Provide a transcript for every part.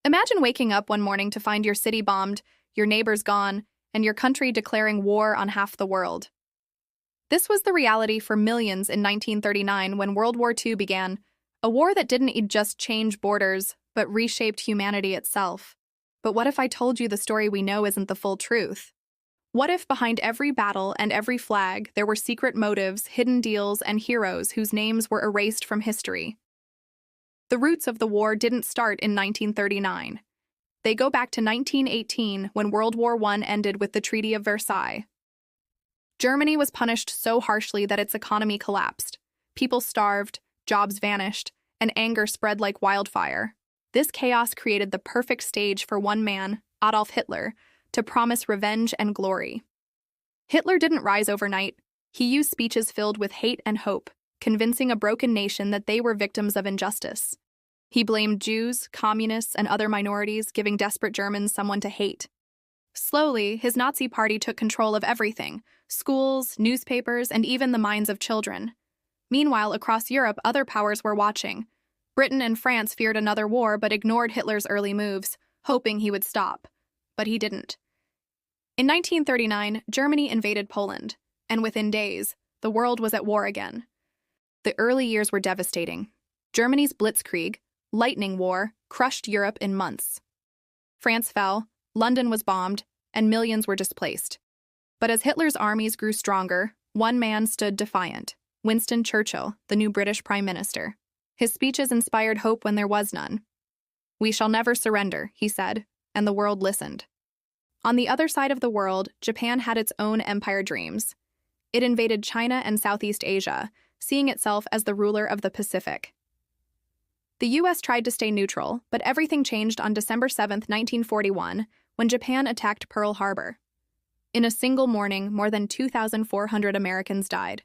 Imagine waking up one morning to find your city bombed, your neighbors gone, and your country declaring war on half the world. This was the reality for millions in 1939 when World War II began, a war that didn't just change borders, but reshaped humanity itself. But what if I told you the story we know isn't the full truth? What if behind every battle and every flag there were secret motives, hidden deals, and heroes whose names were erased from history? The roots of the war didn't start in 1939. They go back to 1918 when World War I ended with the Treaty of Versailles. Germany was punished so harshly that its economy collapsed. People starved, jobs vanished, and anger spread like wildfire. This chaos created the perfect stage for one man, Adolf Hitler, to promise revenge and glory. Hitler didn't rise overnight. He used speeches filled with hate and hope, convincing a broken nation that they were victims of injustice. He blamed Jews, communists, and other minorities, giving desperate Germans someone to hate. Slowly, his Nazi party took control of everything: schools, newspapers, and even the minds of children. Meanwhile, across Europe, other powers were watching. Britain and France feared another war but ignored Hitler's early moves, hoping he would stop. But he didn't. In 1939, Germany invaded Poland, and within days, the world was at war again. The early years were devastating. Germany's Blitzkrieg, lightning war, crushed Europe in months. France fell, London was bombed, and millions were displaced. But as Hitler's armies grew stronger, one man stood defiant: Winston Churchill, the new British Prime Minister. His speeches inspired hope when there was none. "We shall never surrender," he said, and the world listened. On the other side of the world, Japan had its own empire dreams. It invaded China and Southeast Asia, seeing itself as the ruler of the Pacific. The U.S. tried to stay neutral, but everything changed on December 7, 1941, when Japan attacked Pearl Harbor. In a single morning, more than 2,400 Americans died.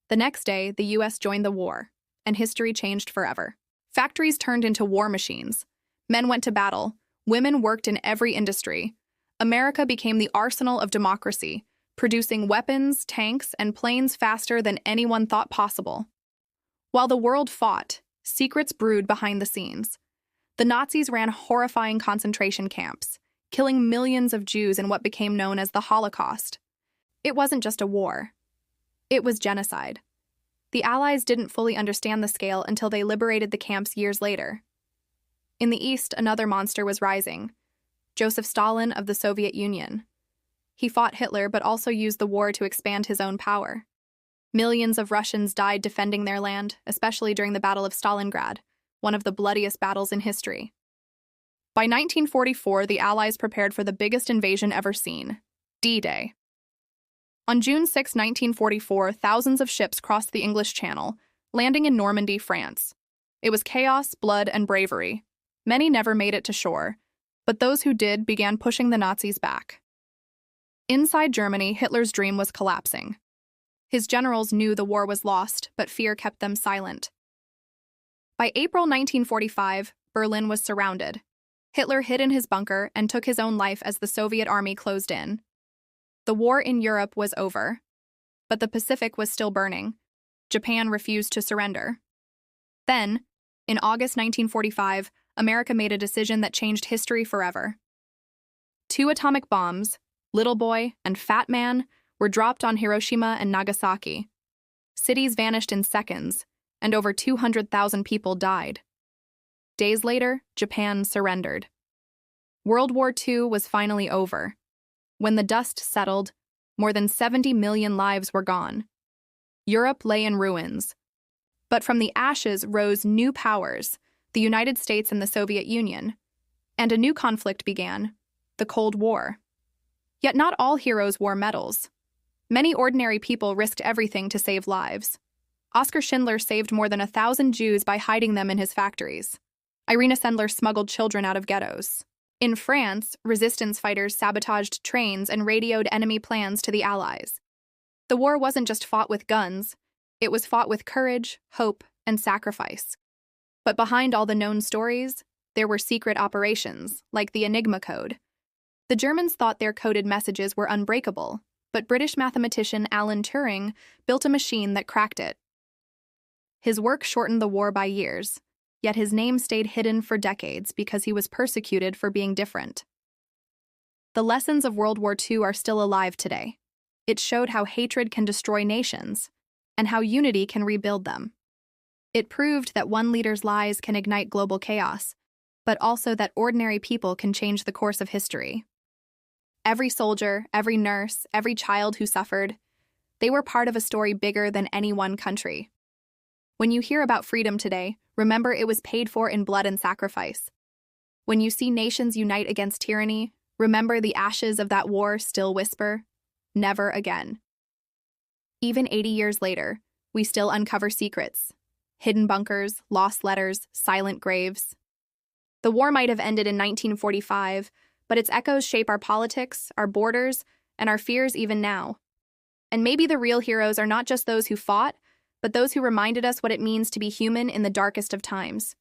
The next day, the U.S. joined the war, and history changed forever. Factories turned into war machines. Men went to battle. Women worked in every industry. America became the arsenal of democracy, producing weapons, tanks, and planes faster than anyone thought possible. While the world fought, secrets brewed behind the scenes. The Nazis ran horrifying concentration camps, killing millions of Jews in what became known as the Holocaust. It wasn't just a war. It was genocide. The Allies didn't fully understand the scale until they liberated the camps years later. In the East, another monster was rising: Joseph Stalin of the Soviet Union. He fought Hitler but also used the war to expand his own power. Millions of Russians died defending their land, especially during the Battle of Stalingrad, one of the bloodiest battles in history. By 1944, the Allies prepared for the biggest invasion ever seen: D-Day. On June 6, 1944, thousands of ships crossed the English Channel, landing in Normandy, France. It was chaos, blood, and bravery. Many never made it to shore, but those who did began pushing the Nazis back. Inside Germany, Hitler's dream was collapsing. His generals knew the war was lost, but fear kept them silent. By April 1945, Berlin was surrounded. Hitler hid in his bunker and took his own life as the Soviet army closed in. The war in Europe was over, but the Pacific was still burning. Japan refused to surrender. Then, in August 1945, America made a decision that changed history forever. 2 atomic bombs, Little Boy and Fat Man, were dropped on Hiroshima and Nagasaki. Cities vanished in seconds, and over 200,000 people died. Days later, Japan surrendered. World War II was finally over. When the dust settled, more than 70 million lives were gone. Europe lay in ruins. But from the ashes rose new powers: the United States and the Soviet Union. And a new conflict began: the Cold War. Yet not all heroes wore medals. Many ordinary people risked everything to save lives. Oskar Schindler saved more than 1,000 Jews by hiding them in his factories. Irina Sendler smuggled children out of ghettos. In France, resistance fighters sabotaged trains and radioed enemy plans to the Allies. The war wasn't just fought with guns, it was fought with courage, hope, and sacrifice. But behind all the known stories, there were secret operations, like the Enigma code. The Germans thought their coded messages were unbreakable, but British mathematician Alan Turing built a machine that cracked it. His work shortened the war by years. Yet his name stayed hidden for decades because he was persecuted for being different. The lessons of World War II are still alive today. It showed how hatred can destroy nations, and how unity can rebuild them. It proved that one leader's lies can ignite global chaos, but also that ordinary people can change the course of history. Every soldier, every nurse, every child who suffered, they were part of a story bigger than any one country. When you hear about freedom today, remember it was paid for in blood and sacrifice. When you see nations unite against tyranny, remember the ashes of that war still whisper, "Never again." Even 80 years later, we still uncover secrets. Hidden bunkers, lost letters, silent graves. The war might have ended in 1945, but its echoes shape our politics, our borders, and our fears even now. And maybe the real heroes are not just those who fought, but those who reminded us what it means to be human in the darkest of times.